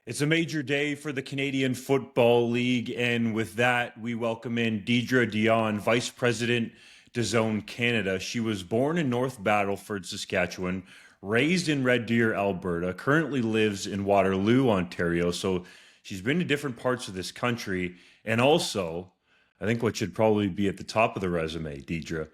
It's a major day for the Canadian Football League, and with that, we welcome in Deidra Dionne, Vice President, DAZN Canada. She was born in North Battleford, Saskatchewan, raised in Red Deer, Alberta, currently lives in Waterloo, Ontario. So she's been to different parts of this country, and also, I think what should probably be at the top of the resume, Deidra,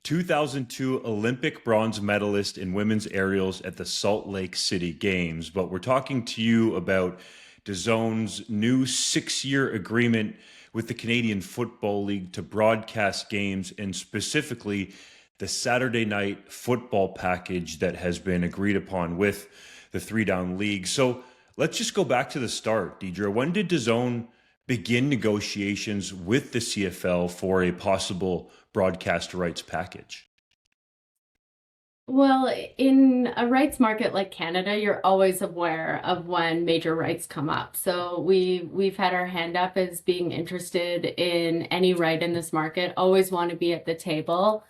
2002 Olympic bronze medalist in women's aerials at the Salt Lake City Games. But we're talking to you about DAZN's new 6 year agreement with the Canadian Football League to broadcast games, and specifically the Saturday night football package that has been agreed upon with the three down league. So let's just go back to the start, Deidre. When did DAZN begin negotiations with the CFL for a possible broadcast rights package? Well, in a rights market like Canada, you're always aware of when major rights come up. So we've had our hand up as being interested in any right in this market, always want to be at the table.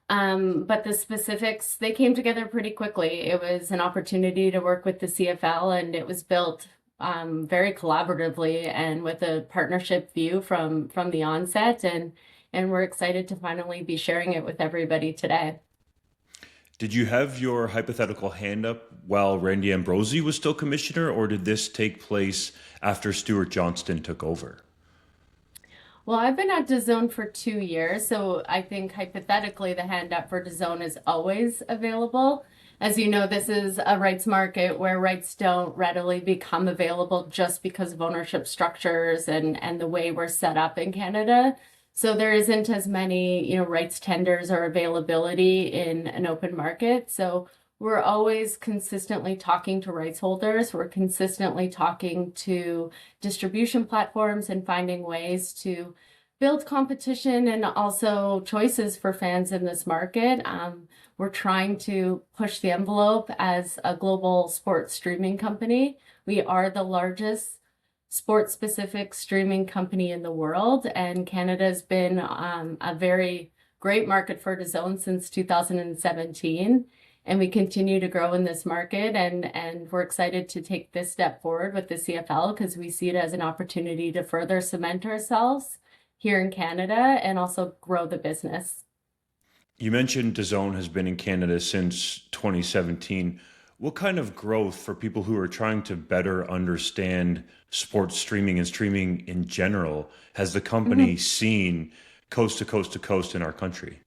But the specifics, they came together pretty quickly. It was an opportunity to work with the CFL, and it was built very collaboratively and with a partnership view from the onset. And we're excited to finally be sharing it with everybody today. Did you have your hypothetical hand up while Randy Ambrosie was still commissioner, or did this take place after Stuart Johnston took over? Well, I've been at DAZN for 2 years, so I think hypothetically the hand up for DAZN is always available. As you know, this is a rights market where rights don't readily become available just because of ownership structures and the way we're set up in Canada. So there isn't as many, rights tenders or availability in an open market. So we're always consistently talking to rights holders. We're consistently talking to distribution platforms and finding ways to build competition and also choices for fans in this market. We're trying to push the envelope as a global sports streaming company. We are the largest sports specific streaming company in the world, and Canada's been a very great market for DAZN since 2017. And we continue to grow in this market, and we're excited to take this step forward with the CFL because we see it as an opportunity to further cement ourselves here in Canada and also grow the business. You mentioned DAZN has been in Canada since 2017. What kind of growth for people who are trying to better understand sports streaming and streaming in general has the company Mhm. seen coast to coast to coast in our country?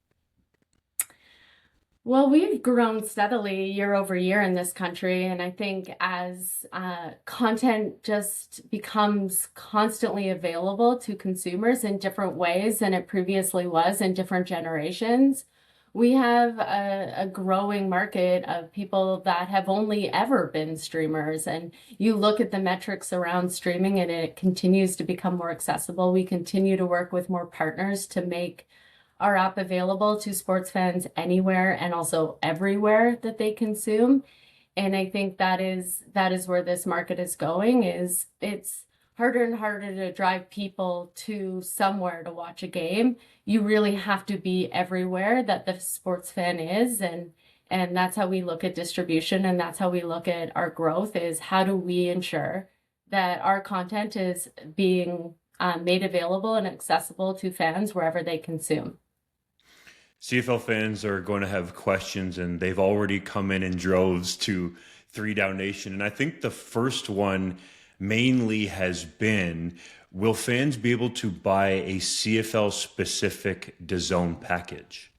Well, we've grown steadily year over year in this country, and I think as content just becomes constantly available to consumers in different ways than it previously was in different generations, we have a growing market of people that have only ever been streamers. And you look at the metrics around streaming, and it continues to become more accessible. We continue to work with more partners to make our app available to sports fans anywhere and also everywhere that they consume. And I think that is where this market is going. Is it's harder and harder to drive people to somewhere to watch a game. You really have to be everywhere that the sports fan is, and that's how we look at distribution, and that's how we look at our growth. Is how do we ensure that our content is being made available and accessible to fans wherever they consume. CFL fans are going to have questions, and they've already come in droves to Three Down Nation. And I think the first one mainly has been, will fans be able to buy a CFL specific DAZN package?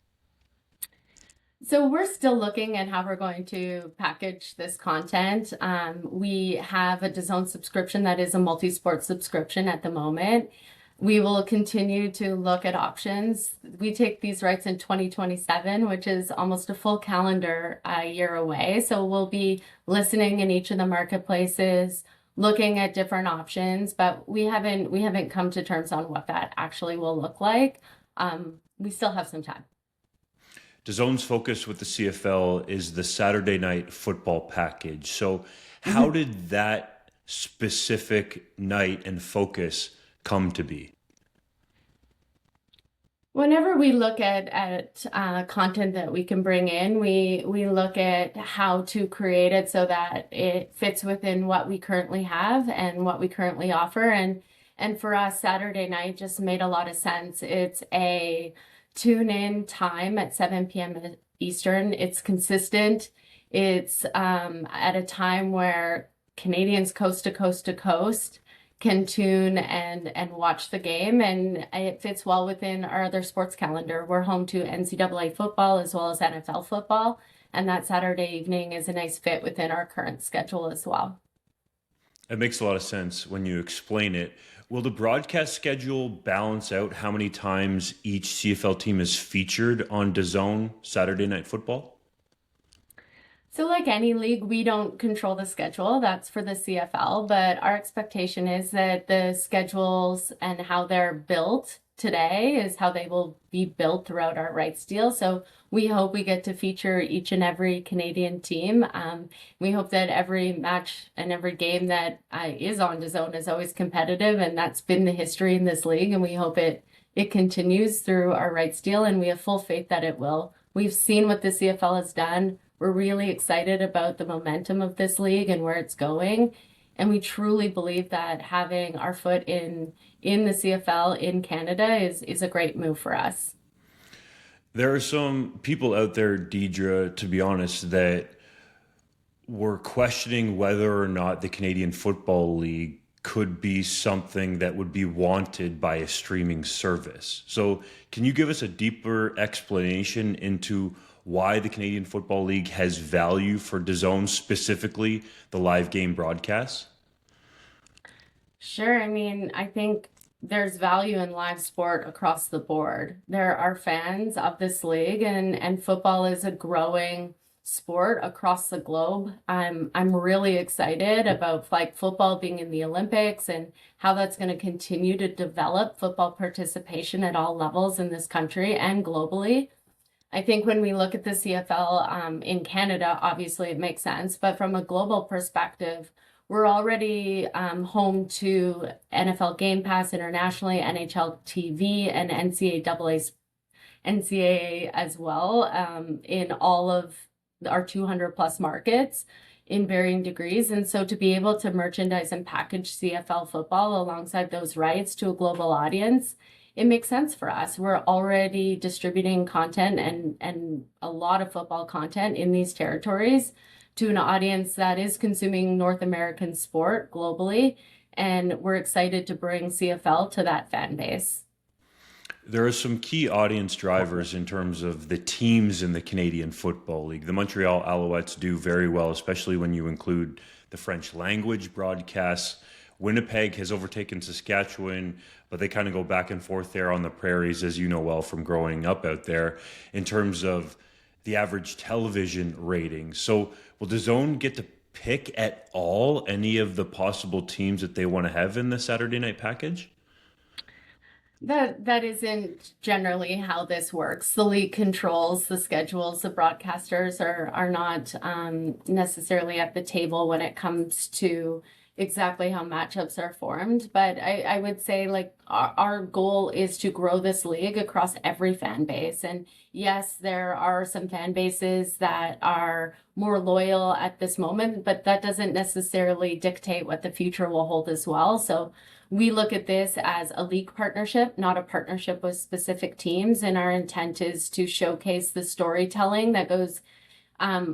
So we're still looking at how we're going to package this content. We have a DAZN subscription that is a multi-sport subscription at the moment. We will continue to look at options. We take these rights in 2027, which is almost a full calendar year away. So we'll be listening in each of the marketplaces, looking at different options, but we haven't come to terms on what that actually will look like. We still have some time. DAZN's focus with the CFL is the Saturday night football package. So, how did that specific night and focus come to be? Whenever we look at content that we can bring in, we look at how to create it so that it fits within what we currently have and what we currently offer. And for us, Saturday night just made a lot of sense. It's a tune in time at 7 p.m. Eastern. It's consistent. It's at a time where Canadians coast to coast to coast can tune and watch the game, and it fits well within our other sports calendar. We're home to NCAA football as well as NFL football, and that Saturday evening is a nice fit within our current schedule as well. It makes a lot of sense when you explain it. Will the broadcast schedule balance out how many times each CFL team is featured on DAZN Saturday Night Football? So, like any league, we don't control the schedule. That's for the CFL. But our expectation is that the schedules and how they're built today is how they will be built throughout our rights deal. So, we hope we get to feature each and every Canadian team. We hope that every match and every game that is on DAZN is always competitive. And that's been the history in this league. And we hope it continues through our rights deal. And we have full faith that it will. We've seen what the CFL has done. We're really excited about the momentum of this league and where it's going. And we truly believe that having our foot in the CFL in Canada is a great move for us. There are some people out there, Deidra, to be honest, that were questioning whether or not the Canadian Football League could be something that would be wanted by a streaming service. So, can you give us a deeper explanation into why the Canadian Football League has value for DAZN, specifically the live game broadcasts? Sure. I mean, I think there's value in live sport across the board. There are fans of this league, and football is a growing sport across the globe. I'm really excited about flag football being in the Olympics and how that's going to continue to develop football participation at all levels in this country and globally. I think when we look at the CFL in Canada, obviously it makes sense, but from a global perspective, we're already home to NFL Game Pass internationally, NHL TV, and NCAA as well in all of our 200 plus markets in varying degrees. And so to be able to merchandise and package CFL football alongside those rights to a global audience, it makes sense for us. We're already distributing content and a lot of football content in these territories to an audience that is consuming North American sport globally. And we're excited to bring CFL to that fan base. There are some key audience drivers in terms of the teams in the Canadian Football League. The Montreal Alouettes do very well, especially when you include the French language broadcasts. Winnipeg has overtaken Saskatchewan, but they kind of go back and forth there on the prairies, as you know well from growing up out there, in terms of the average television ratings. So will DAZN get to pick at all any of the possible teams that they want to have in the Saturday night package? That isn't generally how this works. The league controls the schedules. The broadcasters are not necessarily at the table when it comes to exactly how matchups are formed. But I would say like our goal is to grow this league across every fan base. And yes, there are some fan bases that are more loyal at this moment, but that doesn't necessarily dictate what the future will hold as well. So we look at this as a league partnership, not a partnership with specific teams. And our intent is to showcase the storytelling that goes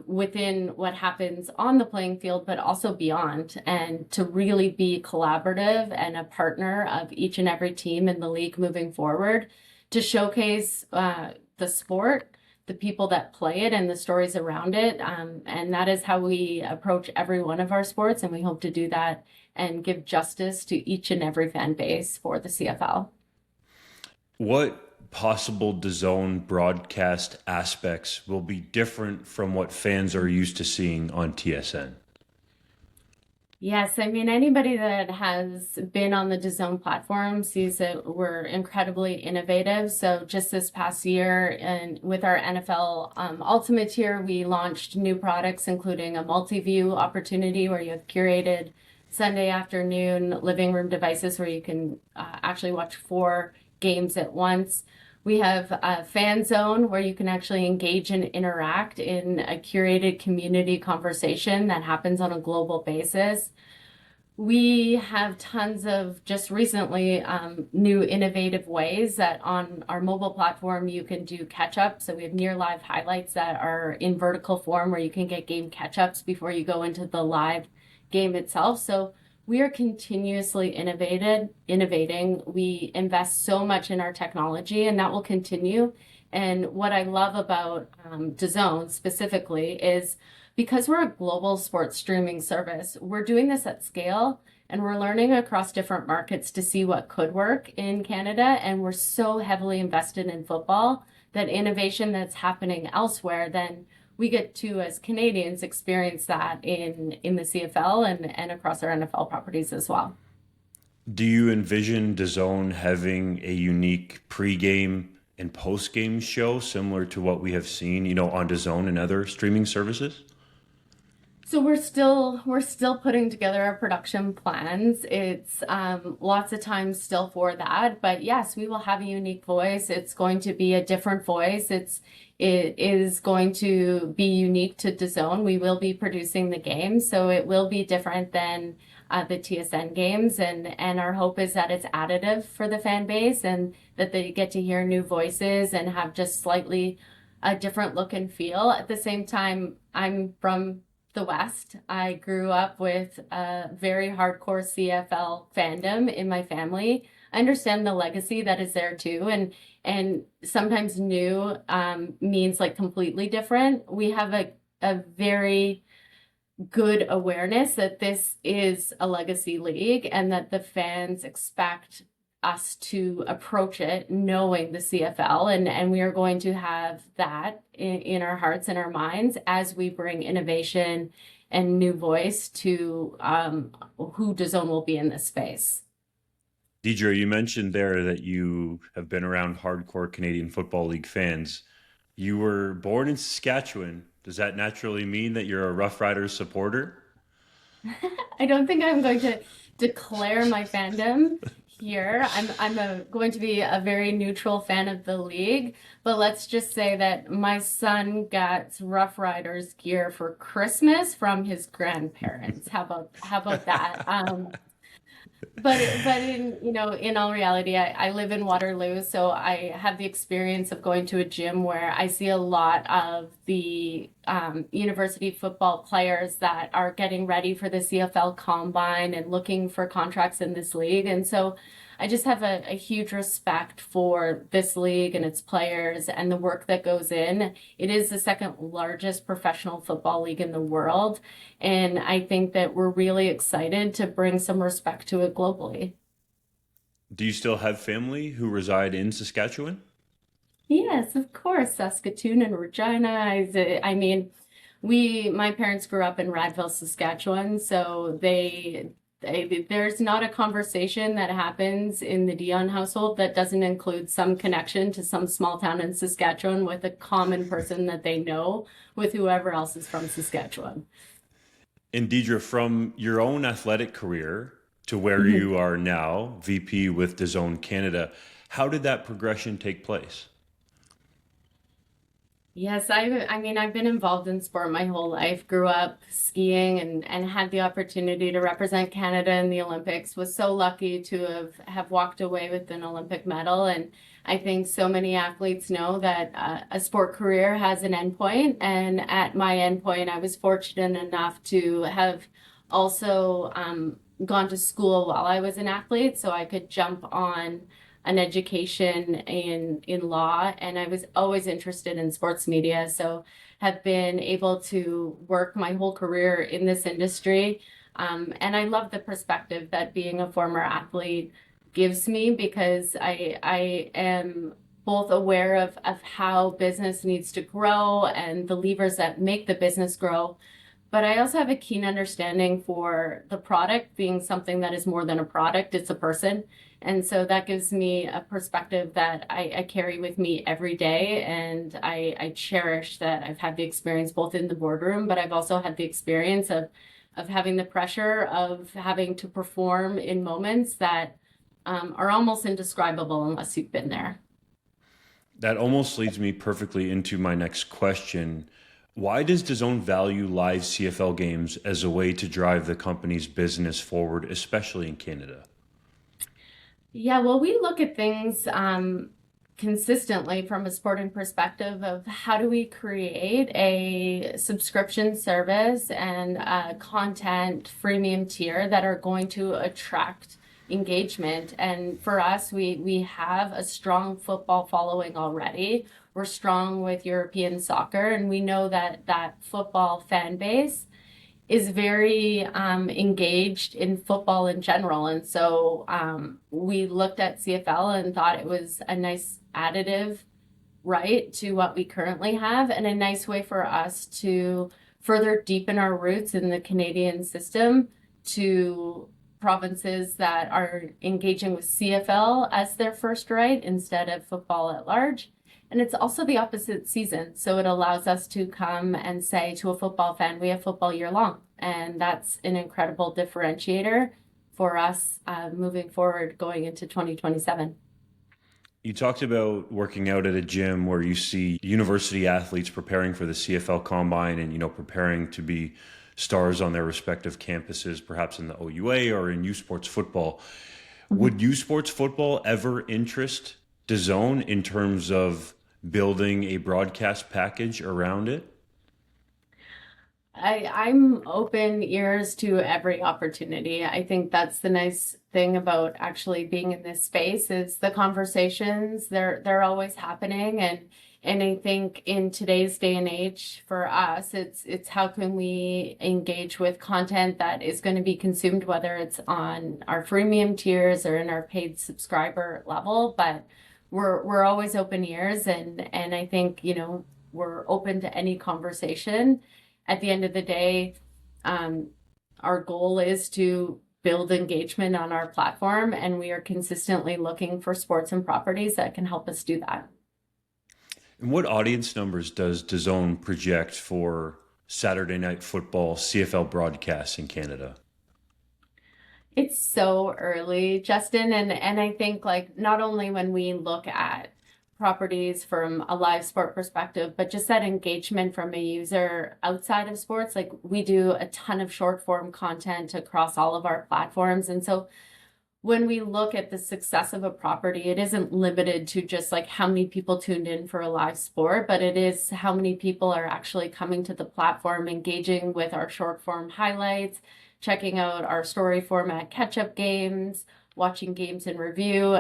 within what happens on the playing field, but also beyond, and to really be collaborative and a partner of each and every team in the league moving forward to showcase the sport, the people that play it, and the stories around it. And that is how we approach every one of our sports. And we hope to do that and give justice to each and every fan base for the CFL. What possible DAZN broadcast aspects will be different from what fans are used to seeing on TSN? Yes, I mean, anybody that has been on the DAZN platform sees that we're incredibly innovative. So just this past year, and with our NFL Ultimate tier, we launched new products, including a multi-view opportunity where you have curated Sunday afternoon living room devices where you can actually watch 4 games at once. We have a fan zone where you can actually engage and interact in a curated community conversation that happens on a global basis. We have tons of just recently new innovative ways that on our mobile platform you can do catch up. So we have near live highlights that are in vertical form where you can get game catch ups before you go into the live game itself. So we are continuously innovating. We invest so much in our technology, and that will continue. And what I love about DAZN specifically is because we're a global sports streaming service, we're doing this at scale and we're learning across different markets to see what could work in Canada. And we're so heavily invested in football that innovation that's happening elsewhere, then we get to, as Canadians, experience that in the CFL and across our NFL properties as well. Do you envision DAZN having a unique pregame and postgame show similar to what we have seen, on DAZN and other streaming services? So we're still putting together our production plans. It's lots of time still for that, but yes, we will have a unique voice. It's going to be a different voice. It is going to be unique to DAZN. We will be producing the game, so it will be different than the TSN games, and our hope is that it's additive for the fan base and that they get to hear new voices and have just slightly a different look and feel. At the same time, I'm from the West. I grew up with a very hardcore CFL fandom in my family. I understand the legacy that is there too, and sometimes new means like completely different. We have a very good awareness that this is a legacy league and that the fans expect us to approach it knowing the CFL, and we are going to have that in our hearts and our minds as we bring innovation and new voice to who DAZN will be in this space. Deidra, you mentioned there that you have been around hardcore Canadian Football League fans. You were born in Saskatchewan. Does that naturally mean that you're a Rough Riders supporter? I don't think I'm going to declare my fandom here. Going to be a very neutral fan of the league, but let's just say that my son got Rough Riders gear for Christmas from his grandparents. How about that? But in all reality, I live in Waterloo, so I have the experience of going to a gym where I see a lot of the university football players that are getting ready for the CFL Combine and looking for contracts in this league. And so I just have a huge respect for this league and its players and the work that goes in. It is the second largest professional football league in the world. And I think that we're really excited to bring some respect to it globally. Do you still have family who reside in Saskatchewan? Yes, of course, Saskatoon and Regina. I mean, my parents grew up in Radville, Saskatchewan, so there's not a conversation that happens in the Dionne household that doesn't include some connection to some small town in Saskatchewan with a common person that they know with whoever else is from Saskatchewan. And Deidra, from your own athletic career to where Mhm. you are now, VP with DAZN Canada, how did that progression take place? Yes, I mean, I've been involved in sport my whole life. Grew up skiing and had the opportunity to represent Canada in the Olympics. Was so lucky to have walked away with an Olympic medal. And I think so many athletes know that a sport career has an endpoint. And at my endpoint, I was fortunate enough to have also gone to school while I was an athlete, so I could jump on an education in law, and I was always interested in sports media, so have been able to work my whole career in this industry. And I love the perspective that being a former athlete gives me because I am both aware of how business needs to grow and the levers that make the business grow. But I also have a keen understanding for the product being something that is more than a product, it's a person. And so that gives me a perspective that I carry with me every day. And I cherish that I've had the experience both in the boardroom, but I've also had the experience of having the pressure of having to perform in moments that are almost indescribable unless you've been there. That almost leads me perfectly into my next question. Why does DAZN value live CFL games as a way to drive the company's business forward, especially in Canada? Yeah, well, we look at things consistently from a sporting perspective of how do we create a subscription service and a content freemium tier that are going to attract engagement. And for us, we have a strong football following already. We're strong with European soccer, and we know that that football fan base is very engaged in football in general. And so we looked at CFL and thought it was a nice additive, right, to what we currently have, and a nice way for us to further deepen our roots in the Canadian system to provinces that are engaging with CFL as their first right instead of football at large. And it's also the opposite season. So it allows us to come and say to a football fan, we have football year long. And that's an incredible differentiator for us moving forward going into 2027. You talked about working out at a gym where you see university athletes preparing for the CFL combine and preparing to be stars on their respective campuses, perhaps in the OUA or in U Sports football. Would U Sports football ever interest DAZN in terms of building a broadcast package around it? I'm open ears to every opportunity. I think that's the nice thing about actually being in this space is the conversations, they're always happening. And I think in today's day and age for us, it's how can we engage with content that is going to be consumed, whether it's on our freemium tiers or in our paid subscriber level. But we're always open ears, and I think, we're open to any conversation. At the end of the day, our goal is to build engagement on our platform, and we are consistently looking for sports and properties that can help us do that. And what audience numbers does DAZN project for Saturday Night Football CFL broadcasts in Canada? It's so early, Justin, and I think like not only when we look at properties from a live sport perspective, but just that engagement from a user outside of sports. Like we do a ton of short form content across all of our platforms. And so when we look at the success of a property, it isn't limited to just like how many people tuned in for a live sport, but it is how many people are actually coming to the platform, engaging with our short form highlights, checking out our story format catch-up games, watching games in review.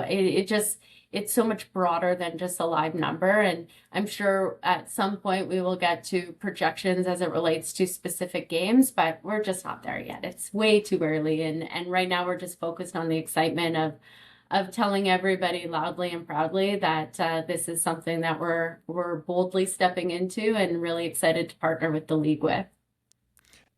It's so much broader than just a live number. And I'm sure at some point we will get to projections as it relates to specific games, but we're just not there yet. It's way too early. And right now we're just focused on the excitement of telling everybody loudly and proudly that this is something that we're boldly stepping into and really excited to partner with the league with.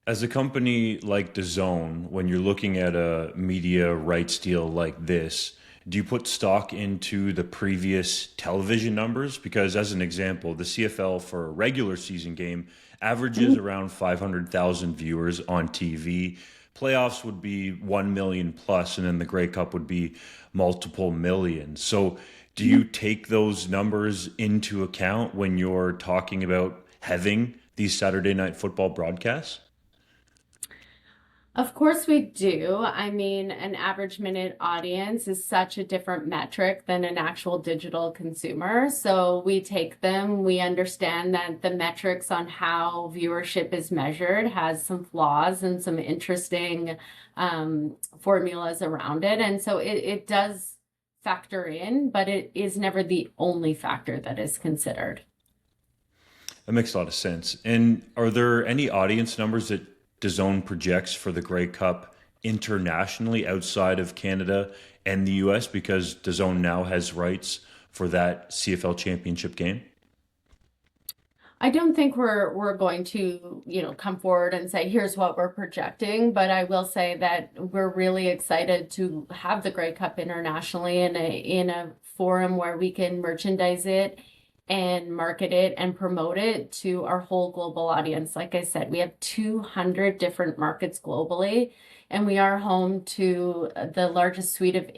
As a company like DAZN, when you're looking at a media rights deal like this, do you put stock into the previous television numbers? Because as an example, the CFL for a regular season game averages around 500,000 viewers on TV. Playoffs would be 1 million plus, and then the Grey Cup would be multiple millions. So do you take those numbers into account when you're talking about having these Saturday Night Football broadcasts? Of course we do. I mean, an average minute audience is such a different metric than an actual digital consumer. So we take them, we understand that the metrics on how viewership is measured has some flaws and some interesting formulas around it. And so it does factor in, but it is never the only factor that is considered. That makes a lot of sense. And are there any audience numbers that DAZN projects for the Grey Cup internationally outside of Canada and the US, because DAZN now has rights for that CFL championship game? I don't think we're going to, come forward and say, here's what we're projecting, but I will say that we're really excited to have the Grey Cup internationally in a forum where we can merchandise it and market it and promote it to our whole global audience. Like I said, we have 200 different markets globally, and we are home to the largest suite of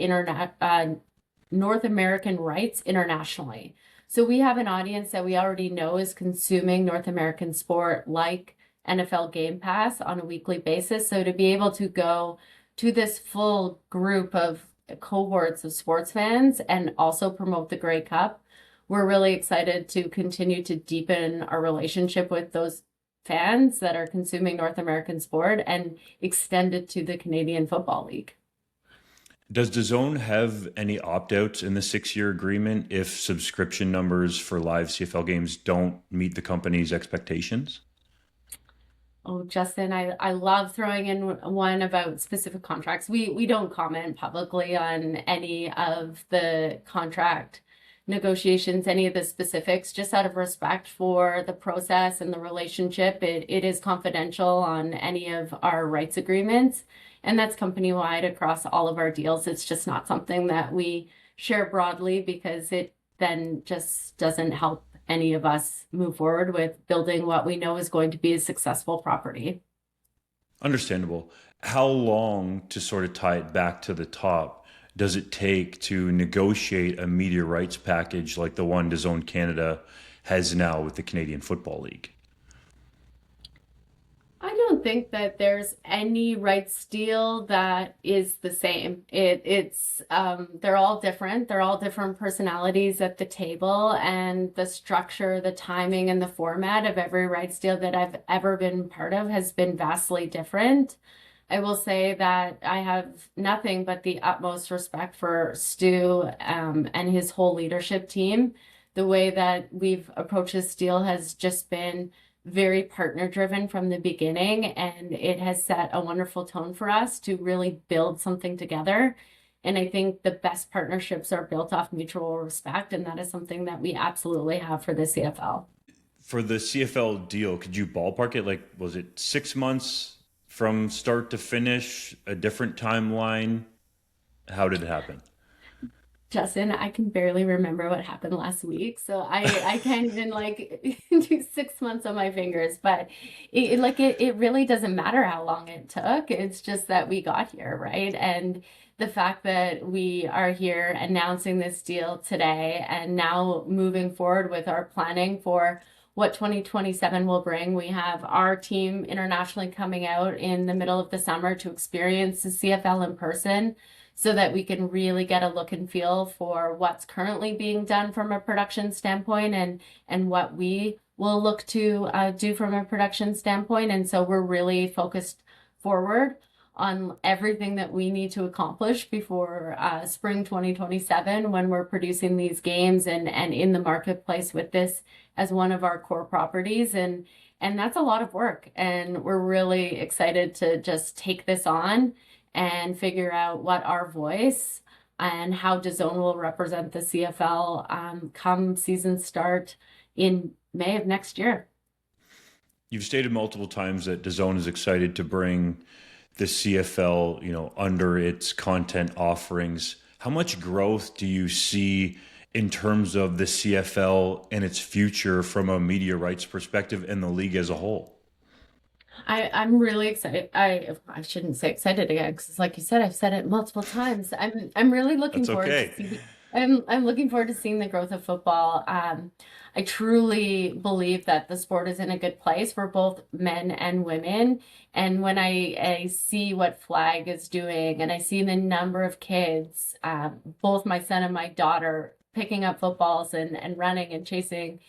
North American rights internationally. So we have an audience that we already know is consuming North American sport like NFL Game Pass on a weekly basis. So to be able to go to this full group of cohorts of sports fans and also promote the Grey Cup, we're really excited to continue to deepen our relationship with those fans that are consuming North American sport and extend it to the Canadian Football League. Does DAZN have any opt-outs in the 6-year agreement if subscription numbers for live CFL games don't meet the company's expectations? Oh, Justin, I love throwing in one about specific contracts. We don't comment publicly on any of the contract negotiations, any of the specifics, just out of respect for the process and the relationship. It is confidential on any of our rights agreements, and that's company-wide across all of our deals. It's just not something that we share broadly because it then just doesn't help any of us move forward with building what we know is going to be a successful property. Understandable. How long, to sort of tie it back to the top, does it take to negotiate a media rights package like the one DAZN Canada has now with the Canadian Football League? I don't think that there's any rights deal that is the same. It's they're all different. They're all different personalities at the table, and the structure, the timing, and the format of every rights deal that I've ever been part of has been vastly different. I will say that I have nothing but the utmost respect for Stu and his whole leadership team. The way that we've approached this deal has just been very partner driven from the beginning, and it has set a wonderful tone for us to really build something together. And I think the best partnerships are built off mutual respect, and that is something that we absolutely have for the CFL. For the CFL deal, could you ballpark it? Like, was it 6 months from start to finish, a different timeline? How did it happen? Justin, I can barely remember what happened last week, so I can't even like do 6 months on my fingers. But it really doesn't matter how long it took. It's just that we got here, right? And the fact that we are here announcing this deal today and now moving forward with our planning for what 2027 will bring. We have our team internationally coming out in the middle of the summer to experience the CFL in person, so that we can really get a look and feel for what's currently being done from a production standpoint and what we will look to do from a production standpoint. And so we're really focused forward on everything that we need to accomplish before spring 2027 when we're producing these games and in the marketplace with this as one of our core properties. And that's a lot of work. And we're really excited to just take this on and figure out what our voice and how DAZN will represent the CFL come season start in May of next year. You've stated multiple times that DAZN is excited to bring the CFL, under its content offerings. How much growth do you see in terms of the CFL and its future from a media rights perspective and the league as a whole? I'm really excited. I shouldn't say excited again because, like you said, I've said it multiple times. I'm really looking That's forward okay. to see. I'm looking forward to seeing the growth of football. I truly believe that the sport is in a good place for both men and women. And when I see what Flag is doing, and I see the number of kids, both my son and my daughter, picking up footballs and running and chasing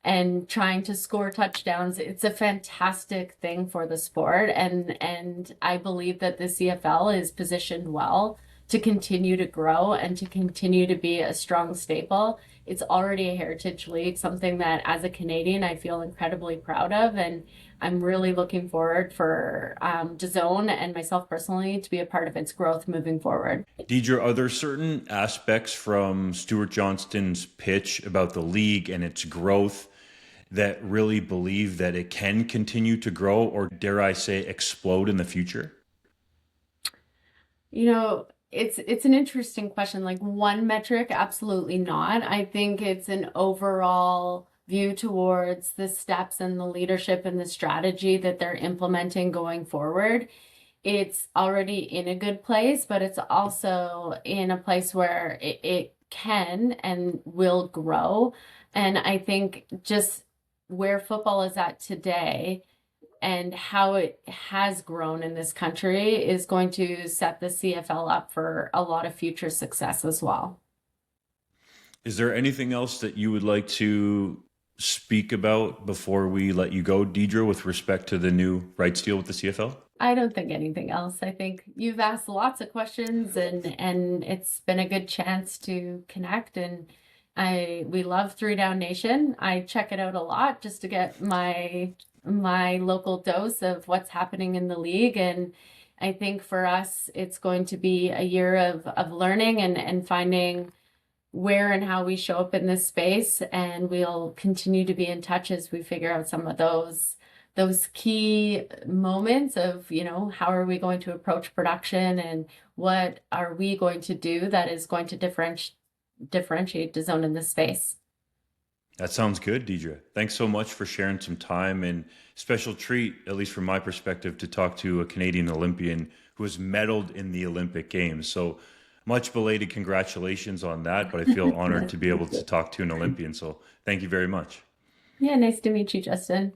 and trying to score touchdowns. It's a fantastic thing for the sport. And I believe that the CFL is positioned well to continue to grow and to continue to be a strong staple. It's already a heritage league, something that as a Canadian, I feel incredibly proud of. And I'm really looking forward for DAZN and myself personally to be a part of its growth moving forward. Deidra, are there certain aspects from Stuart Johnston's pitch about the league and its growth that really believe that it can continue to grow, or dare I say explode in the future? It's an interesting question. Like one metric, absolutely not. I think it's an overall view towards the steps and the leadership and the strategy that they're implementing going forward. It's already in a good place, but it's also in a place where it can and will grow And I think just where football is at today and how it has grown in this country is going to set the CFL up for a lot of future success as well. Is there anything else that you would like to speak about before we let you go, Deidre, with respect to the new rights deal with the CFL? I don't think anything else. I think you've asked lots of questions and it's been a good chance to connect, and we love Three Down Nation. I check it out a lot just to get my local dose of what's happening in the league, and I think for us it's going to be a year of learning and finding where and how we show up in this space, and we'll continue to be in touch as we figure out some of those key moments of, how are we going to approach production and what are we going to do that is going to differentiate DAZN in this space. That sounds good, Deidre. Thanks so much for sharing some time, and special treat, at least from my perspective, to talk to a Canadian Olympian who has medaled in the Olympic Games. So much belated congratulations on that, but I feel honored to be able to talk to an Olympian. So thank you very much. Yeah, nice to meet you, Justin.